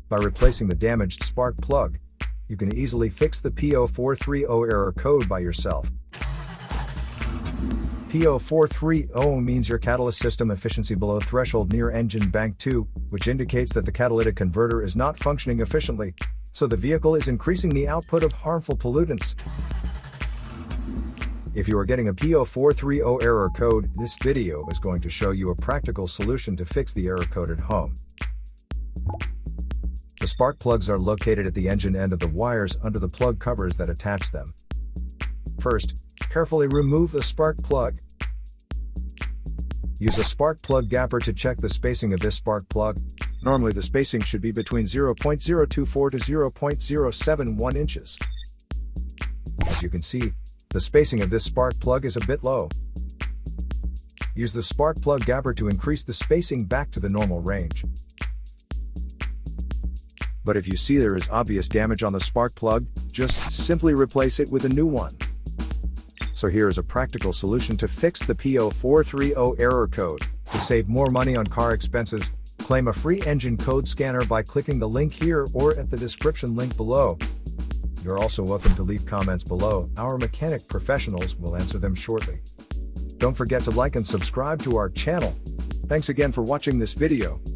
By replacing the damaged spark plug, you can easily fix the P0430 error code by yourself. P0430 means your catalyst system efficiency below threshold near engine bank 2, which indicates that the catalytic converter is not functioning efficiently, so the vehicle is increasing the output of harmful pollutants. If you are getting a P0430 error code, this video is going to show you a practical solution to fix the error code at home. The spark plugs are located at the engine end of the wires under the plug covers that attach them. First, carefully remove the spark plug. Use a spark plug gapper to check the spacing of this spark plug. Normally the spacing should be between 0.024 to 0.071 inches. As you can see, the spacing of this spark plug is a bit low. Use the spark plug gapper to increase the spacing back to the normal range. But if you see there is obvious damage on the spark plug, just simply replace it with a new one. So here is a practical solution to fix the P0430 error code. To save more money on car expenses, claim a free engine code scanner by clicking the link here or at the description link below. You're also welcome to leave comments below. Our mechanic professionals will answer them shortly. Don't forget to like and subscribe to our channel. Thanks again for watching this video.